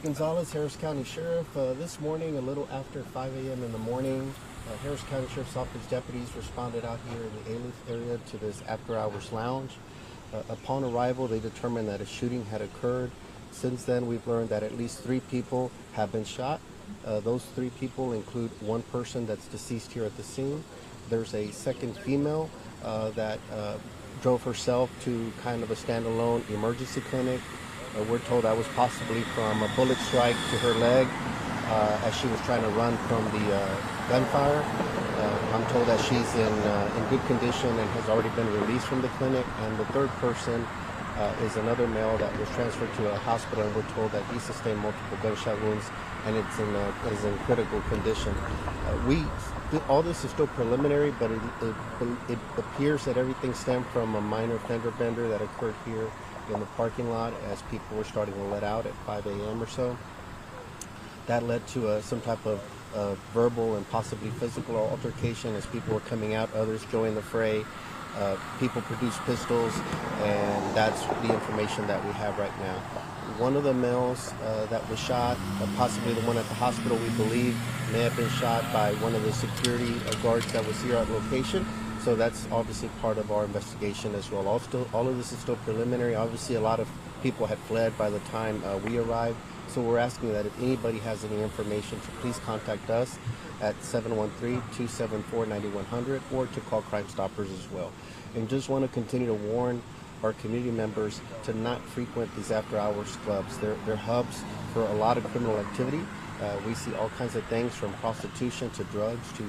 Gonzalez, Harris County Sheriff. This morning, a little after 5 a.m. in the morning, Harris County Sheriff's Office deputies responded out here in the Alief area to this after-hours lounge. Upon arrival, they determined that a shooting had occurred. Since then, we've learned that at least 3 people have been shot. Those 3 people include one person that's deceased here at the scene. There's a second female that drove herself to kind of a standalone emergency clinic. We're told that was possibly from a bullet strike to her leg as she was trying to run from the gunfire. I'm told that she's in good condition and has already been released from the clinic. And the third person is another male that was transferred to a hospital, and we're told that he sustained multiple gunshot wounds and is in critical condition. All this is still preliminary, but it appears that everything stemmed from a minor fender bender that occurred here in the parking lot as people were starting to let out at 5 a.m. or so. That led to some type of verbal and possibly physical altercation as people were coming out, others joined the fray. People produced pistols, and that's the information that we have right now. One of the males that was shot, possibly the one at the hospital, we believe may have been shot by one of the security guards that was here at location. So that's obviously part of our investigation as well. All of this is still preliminary. Obviously, a lot of people had fled by the time we arrived. So we're asking that if anybody has any information, to please contact us at 713-274-9100 or to call Crime Stoppers as well. And just want to continue to warn our community members to not frequent these after-hours clubs. They're hubs for a lot of criminal activity. We see all kinds of things from prostitution to drugs to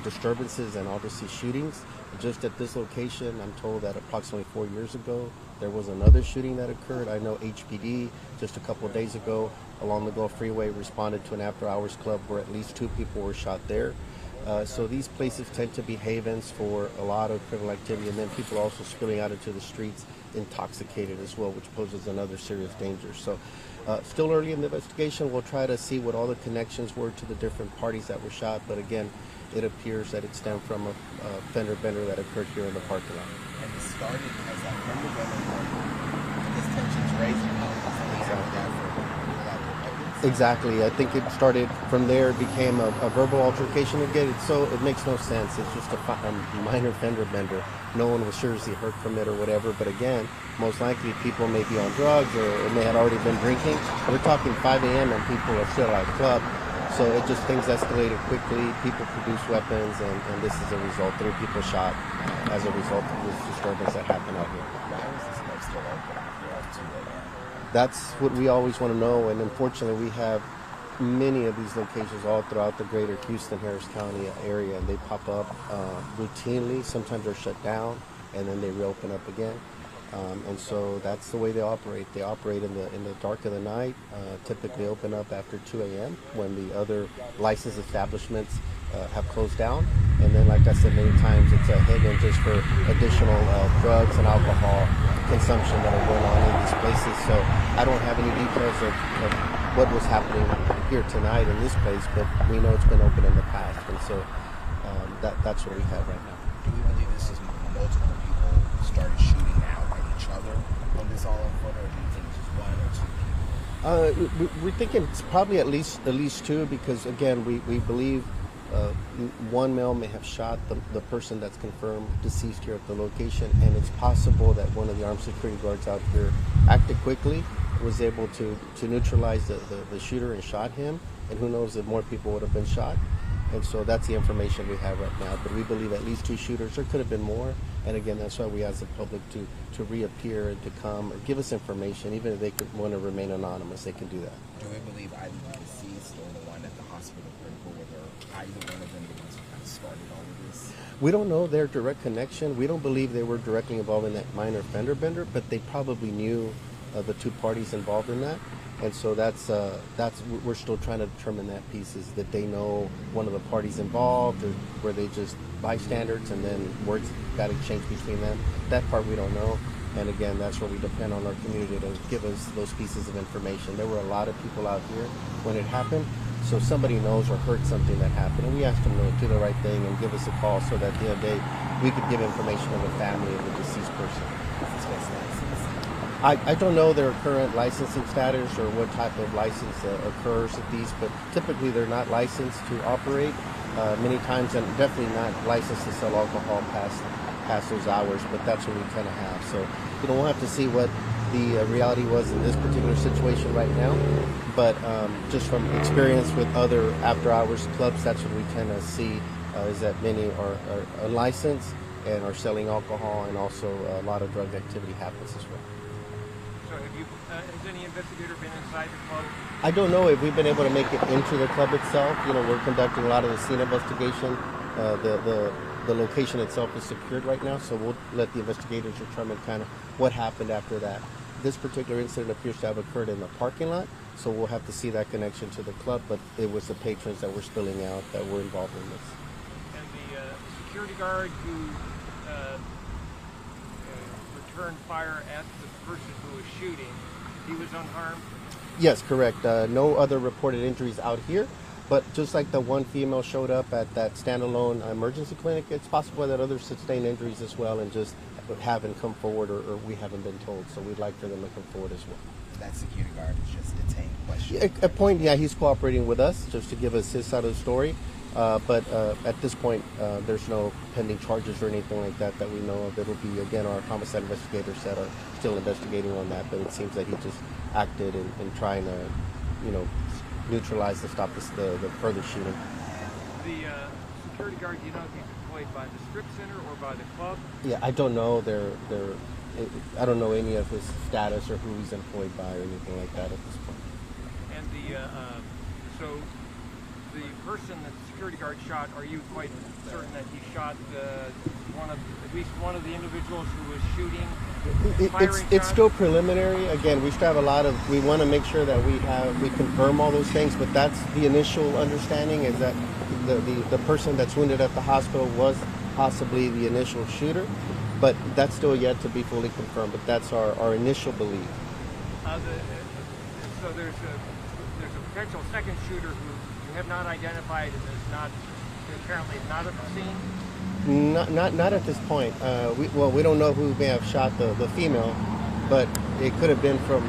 disturbances and obviously shootings. Just at this location, I'm told that approximately 4 years ago, there was another shooting that occurred. I know HPD just a couple of days ago along the Gulf Freeway responded to an after-hours club where at least 2 people were shot there. So these places tend to be havens for a lot of criminal activity, and then people are also spilling out into the streets intoxicated as well, which poses another serious danger. So still early in the investigation. We'll try to see what all the connections were to the different parties that were shot, but again, it appears that it stemmed from a fender bender that occurred here in the parking lot. And it started as that fender bender, and this tension's raising up. Exactly. I think it started from there. It became a verbal altercation again. It makes no sense. It's just a minor fender bender. No one was seriously hurt from it or whatever. But again, most likely people may be on drugs or may have already been drinking. We're talking 5 a.m. and people are still at a club. So it just, things escalated quickly. People produced weapons, and this is a result. 3 people shot as a result of this disturbance that happened out here. Why was this club still open after 2 a.m.? That's what we always want to know, and unfortunately we have many of these locations all throughout the greater Houston, Harris County area, and they pop up routinely. Sometimes they're shut down, and then they reopen up again. And so that's the way they operate. They operate in the dark of the night, typically open up after 2 a.m. when the other licensed establishments have closed down. And then, like I said many times, it's a haven just for additional drugs and alcohol consumption that are going on in these places. So I don't have any details of what was happening here tonight in this place, but we know it's been open in the past. And so that's what we have right now. Do we believe this is multiple people started shooting out at each other when this all unfolded, or do you think it's just 1 or 2 people? We're thinking it's probably at least 2, because again, we believe one male may have shot the person that's confirmed deceased here at the location, and it's possible that one of the armed security guards out here acted quickly, was able to neutralize the shooter and shot him, and who knows if more people would have been shot. And so that's the information we have right now. But we believe at least 2 shooters. There could have been more. And again, that's why we ask the public to reappear and to come or give us information. Even if they could want to remain anonymous, they can do that. Do we believe either the deceased or the one at the hospital critical, whether either one of them the ones who kind of started all of this? We don't know their direct connection. We don't believe they were directly involved in that minor fender bender, but they probably knew the 2 parties involved in that. And so that's we're still trying to determine that piece, is that they know one of the parties involved, or were they just bystanders and then words got exchanged between them. That part we don't know. And again, that's where we depend on our community to give us those pieces of information. There were a lot of people out here when it happened, so somebody knows or heard something that happened, and we asked them to do the right thing and give us a call so that at the end of the day we could give information to the family of the deceased person. I don't know their current licensing status or what type of license occurs at these, but typically they're not licensed to operate many times, and definitely not licensed to sell alcohol past those hours. But that's what we kind of have. So we'll have to see what the reality was in this particular situation right now. But just from experience with other after-hours clubs, that's what we tend to see is that many are unlicensed and are selling alcohol, and also a lot of drug activity happens as well. So has any investigator been inside the club? I don't know if we've been able to make it into the club itself. We're conducting a lot of the scene investigation. The location itself is secured right now, so we'll let the investigators determine kind of what happened after that. This particular incident appears to have occurred in the parking lot, so we'll have to see that connection to the club, but it was the patrons that were spilling out that were involved in this. And the security guard who returned fire at the person who was shooting, he was unharmed? Yes, correct. No other reported injuries out here, but just like the one female showed up at that standalone emergency clinic, it's possible that others sustained injuries as well and just haven't come forward, or we haven't been told. So we'd like for them to come forward as well. That security guard is just detained. Question. At a point, yeah, he's cooperating with us just to give us his side of the story. But at this point, there's no pending charges or anything like that we know of. It'll be, again, our homicide investigators that are still investigating on that. But it seems that he just acted in trying to, neutralize and stop the further shooting. The security guard, do you know if he's employed by the strip center or by the club? Yeah, I don't know I don't know any of his status or who he's employed by or anything like that at this point. And so the person that the security guard shot, are you quite certain that he shot at least one of the individuals who was shooting? It's still preliminary. Again, we still have we want to make sure that we confirm all those things, but that's the initial understanding, is that the person that's wounded at the hospital was possibly the initial shooter, but that's still yet to be fully confirmed, but that's our initial belief. So there's a potential second shooter who you have not identified and apparently not at the scene? Not at this point. We don't know who may have shot the female, but it could have been from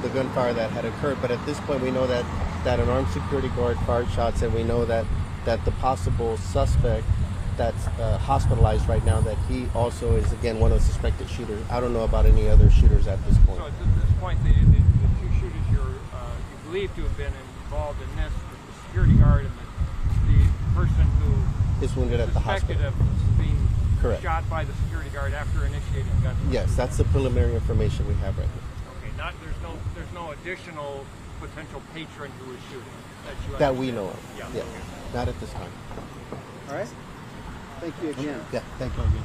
the gunfire that had occurred. But at this point, we know that an armed security guard fired shots, and we know that the possible suspect that's hospitalized right now, that he also is, again, one of the suspected shooters. I don't know about any other shooters at this point. So at this point, the two shooters you believe to have been involved in this, the security guard and the person who is wounded at the hospital, of being correct, shot by the security guard after initiating gunfire. Yes, that's the preliminary information we have right now. Okay, there's no additional potential patron who is shooting that we know of. Yeah. Not at this time. All right. Thank you again. Yeah, thank you again.